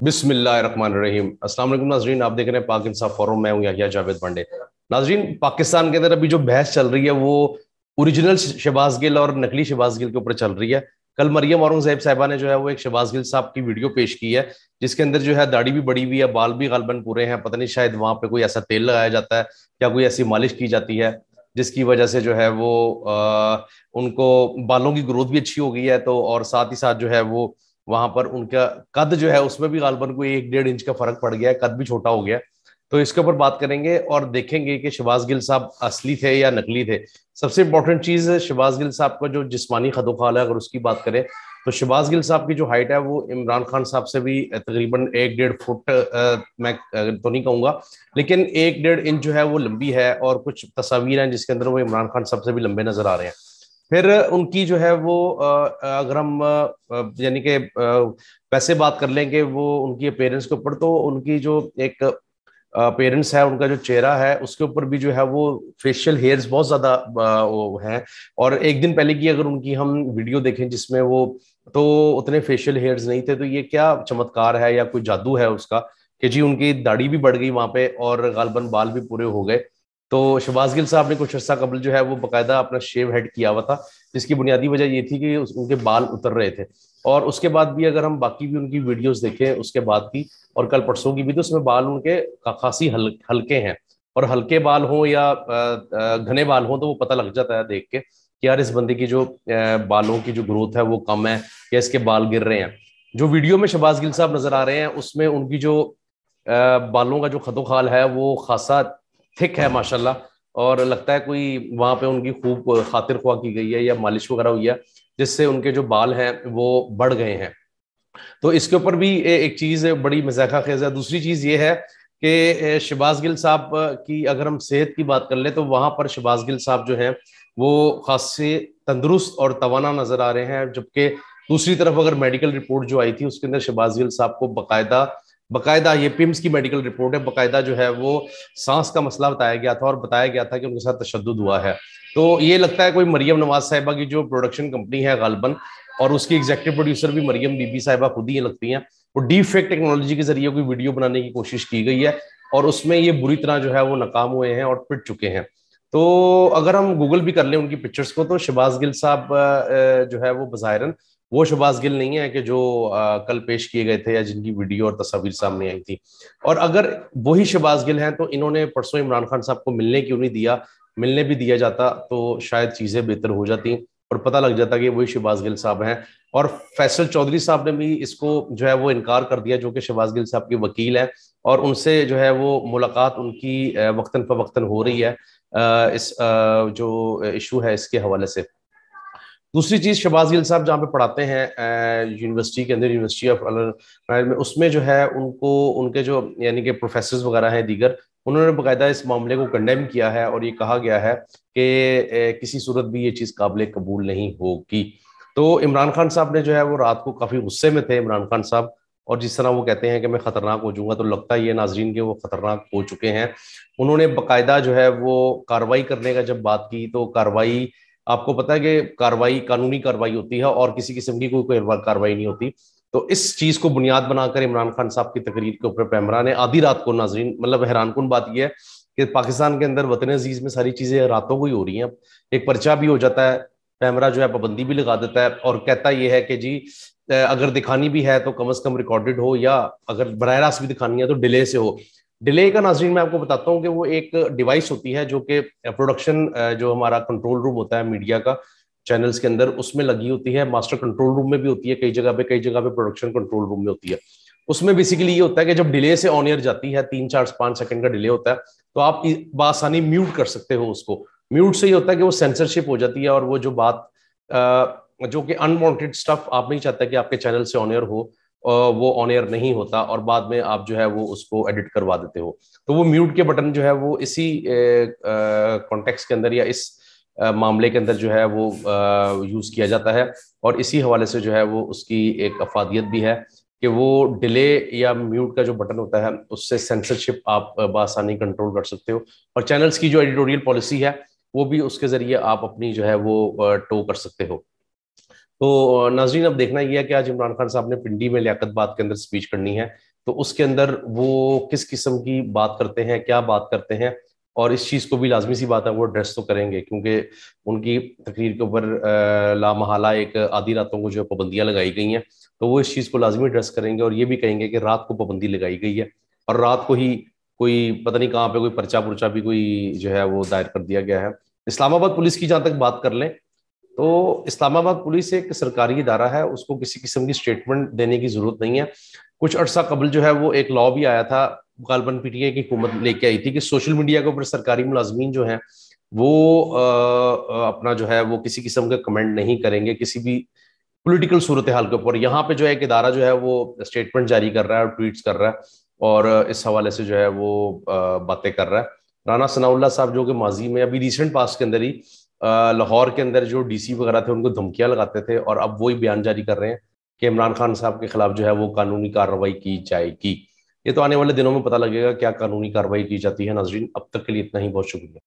बिस्मिल्लाहिर्रहमानिर्रहीम। अस्सलाम वालेकुम नाजरीन, आप देख रहे हैं पाक इंसाफ फोरम। मैं हूं याहिया जावेद पांडे। नाजरीन, पाकिस्तान के अंदर अभी जो बहस चल रही है वो ओरिजिनल शहबाज गिल और नकली शहबाज गिल के ऊपर चल रही है। कल मरियम औरंगजेब साहिबा ने जो है वो एक शहबाज गिल साहब की वीडियो पेश की है, जिसके अंदर जो है दाढ़ी भी बड़ी हुई है, बाल भी गालबन पूरे हैं। पता नहीं शायद वहां पे कोई ऐसा तेल लगाया जाता है या कोई ऐसी मालिश की जाती है जिसकी वजह से जो है वो उनको बालों की ग्रोथ भी अच्छी हो गई है। तो और साथ ही साथ जो है वो वहां पर उनका कद जो है उसमें भी गालबन को 1-1.5 इंच का फर्क पड़ गया है, कद भी छोटा हो गया है। तो इसके ऊपर बात करेंगे और देखेंगे कि शहबाज गिल साहब असली थे या नकली थे। सबसे इंपॉर्टेंट चीज शहबाज गिल साहब का जो जिस्मानी खदोखाल है, अगर उसकी बात करें तो शहबाज गिल साहब की जो हाइट है वो इमरान खान साहब से भी तकरीबन 1-1.5 फुट, मैं तो नहीं कहूंगा, लेकिन 1-1.5 इंच जो है वो लंबी है। और कुछ तस्वीर हैं जिसके अंदर वो इमरान खान साहब से भी लंबे नजर आ रहे हैं। फिर उनकी जो है वो अगर हम यानी कि वैसे बात कर लेंगे वो उनकी पेरेंट्स के ऊपर, तो उनकी जो एक पेरेंट्स है, उनका जो चेहरा है उसके ऊपर भी जो है वो फेशियल हेयर्स बहुत ज्यादा वो हैं। और एक दिन पहले की अगर उनकी हम वीडियो देखें जिसमें वो, तो उतने फेशियल हेयर्स नहीं थे। तो ये क्या चमत्कार है या कोई जादू है उसका कि जी उनकी दाढ़ी भी बढ़ गई वहां पे और गालबन बाल भी पूरे हो गए। तो शहबाज गिल साहब ने कुछ अर्सा कबल जो है वो बकायदा अपना शेव हेड किया हुआ था, जिसकी बुनियादी वजह ये थी कि उनके बाल उतर रहे थे। और उसके बाद भी अगर हम बाकी भी उनकी वीडियोस देखें उसके बाद की और कल परसों की भी, तो उसमें बाल उनके खासी हल्के हैं। और हल्के बाल हो या घने बाल हो तो वो पता लग जाता है देख के कि यार इस बंदे की जो बालों की जो ग्रोथ है वो कम है या इसके बाल गिर रहे हैं। जो वीडियो में शहबाज गिल साहब नजर आ रहे हैं उसमें उनकी जो बालों का जो खदोखाल है वो खासा थिक है माशाल्लाह। और लगता है कोई वहां पे उनकी खूब खातिर ख्वाह की गई है या मालिश वगैरह हुई है, जिससे उनके जो बाल हैं वो बढ़ गए हैं। तो इसके ऊपर भी एक चीज बड़ी मजाका खेज है। दूसरी चीज ये है कि शहबाज गिल साहब की अगर हम सेहत की बात कर ले तो वहां पर शहबाज गिल साहब जो हैं वो खासे तंदुरुस्त और तवाना नजर आ रहे हैं। जबकि दूसरी तरफ अगर मेडिकल रिपोर्ट जो आई थी उसके अंदर शहबाज गिल साहब को बकायदा बकायदा ये पिम्स की मेडिकल रिपोर्ट है, बकायदा जो है वो सांस का मसला बताया गया था और बताया गया था कि उनके साथ तशद्दुद हुआ है। तो ये लगता है कोई मरियम नवाज साहिबा की जो प्रोडक्शन कंपनी है गालबन, और उसकी एग्जीक्यूटिव प्रोड्यूसर भी मरियम बीबी साहिबा खुद ही लगती हैं, वो डीप फेक टेक्नोलॉजी के जरिए कोई वीडियो बनाने की कोशिश की गई है और उसमें ये बुरी तरह जो है वो नाकाम हुए हैं और पिट चुके हैं। तो अगर हम गूगल भी कर लें उनकी पिक्चर्स को तो शहबाज गिल साहब जो है वो बज़ाहिरन वो शहबाज गिल नहीं है कि जो कल पेश किए गए थे या जिनकी वीडियो और तस्वीर सामने आई थी। और अगर वही शहबाज गिल हैं तो इन्होंने परसों इमरान खान साहब को मिलने क्यों नहीं दिया? मिलने भी दिया जाता तो शायद चीजें बेहतर हो जाती और पता लग जाता कि वही शहबाज गिल साहब हैं। और फैसल चौधरी साहब ने भी इसको जो है वो इनकार कर दिया, जो कि शहबाज गिल साहब के वकील हैं, और उनसे जो है वो मुलाकात उनकी वक्तन फवक्तन हो रही है इस जो इशू है इसके हवाले से। दूसरी चीज, शहबाज गिल साहब जहाँ पे पढ़ाते हैं यूनिवर्सिटी के अंदर, यूनिवर्सिटी ऑफ में, उसमें जो है उनको उनके जो यानी कि प्रोफेसर वगैरह हैं दीगर, उन्होंने बाकायदा इस मामले को कंडेम किया है और ये कहा गया है कि किसी सूरत भी ये चीज़ काबिल कबूल नहीं होगी। तो इमरान खान साहब ने जो है वो रात को काफ़ी गुस्से में थे इमरान खान साहब, और जिस तरह वो कहते हैं कि मैं खतरनाक हो जाऊंगा, तो लगता है ये नाजरीन के वो खतरनाक हो चुके हैं। उन्होंने बाकायदा जो है वो कार्रवाई करने का जब बात की तो कार्रवाई, आपको पता है कि कार्रवाई कानूनी कार्रवाई होती है और किसी किस्म की कोई कार्रवाई नहीं होती। तो इस चीज को बुनियाद बनाकर इमरान खान साहब की तकरीर के ऊपर पैमरा ने आधी रात को, नाजरीन मतलब हैरानकुन बात यह है कि पाकिस्तान के अंदर वतन अजीज में सारी चीजें रातों को ही हो रही हैं। एक पर्चा भी हो जाता है, पैमरा जो है पाबंदी भी लगा देता है और कहता यह है कि जी अगर दिखानी भी है तो कम से कम रिकॉर्डेड हो, या अगर बरह रास्त भी दिखानी है तो डिले से हो। डिले का नाजरीन मैं आपको बताता हूँ कि वो एक डिवाइस होती है जो कि प्रोडक्शन, जो हमारा कंट्रोल रूम होता है मीडिया का चैनल्स के अंदर, उसमें लगी होती है। मास्टर कंट्रोल रूम में भी होती है कई जगह पे, कई जगह पे प्रोडक्शन कंट्रोल रूम में होती है। उसमें बेसिकली ये होता है कि जब डिले से ऑन एयर जाती है, 3 4 5 सेकंड का डिले होता है, तो आप बासानी म्यूट कर सकते हो उसको। म्यूट से ये होता है कि वो सेंसरशिप हो जाती है और वो जो बात जो कि अनवांटेड स्टफ आप नहीं चाहते कि आपके चैनल से ऑन एयर हो, वो ऑन एयर नहीं होता और बाद में आप जो है वो उसको एडिट करवा देते हो। तो वो म्यूट के बटन जो है वो इसी कॉन्टेक्स्ट के अंदर या इस मामले के अंदर जो है वो यूज किया जाता है। और इसी हवाले से जो है वो उसकी एक अफादियत भी है कि वो डिले या म्यूट का जो बटन होता है उससे सेंसरशिप आप बआसानी कंट्रोल कर सकते हो, और चैनल्स की जो एडिटोरियल पॉलिसी है वो भी उसके जरिए आप अपनी जो है वो टो कर सकते हो। तो नाजरीन अब देखना यह है कि आज इमरान खान साहब ने पिंडी में लियाकत बात के अंदर स्पीच करनी है तो उसके अंदर वो किस किस्म की बात करते हैं, क्या बात करते हैं, और इस चीज को भी लाजमी सी बात है वो एड्रेस तो करेंगे, क्योंकि उनकी तकरीर के ऊपर लामहला एक आधी रातों को जो पाबंदियां लगाई गई हैं, तो वो इस चीज को लाजमी एड्रेस करेंगे और ये भी कहेंगे कि रात को पाबंदी लगाई गई है और रात को ही कोई पता नहीं कहाँ पे कोई पर्चा पुर्चा भी कोई जो है वो दायर कर दिया गया है। इस्लामाबाद पुलिस की जहां तक बात कर लें, तो इस्लामाबाद पुलिस एक सरकारी इदारा है, उसको किसी किस्म की स्टेटमेंट देने की जरूरत नहीं है। कुछ अरसा कबल जो है वो एक लॉ भी आया था, गालबन पीटीआई की हुकूमत लेके आई थी कि सोशल मीडिया के ऊपर सरकारी मुलाजमीन जो हैं वो अपना जो है वो किसी किस्म का कमेंट नहीं करेंगे किसी भी पॉलिटिकल सूरत हाल के ऊपर। यहाँ पे जो है एक इदारा जो है वो स्टेटमेंट जारी कर रहा है और ट्वीट्स कर रहा है और इस हवाले से जो है वो बातें कर रहा है। राना सनाउल्लाह साहब जो कि माजी में अभी रिसेंट पास्ट के अंदर ही लाहौर के अंदर जो डीसी वगैरह थे उनको धमकियां लगाते थे, और अब वही बयान जारी कर रहे हैं कि इमरान खान साहब के खिलाफ जो है वो कानूनी कार्रवाई की जाएगी। ये तो आने वाले दिनों में पता लगेगा क्या कानूनी कार्रवाई की जाती है। नाजरीन, अब तक के लिए इतना ही, बहुत शुक्रिया।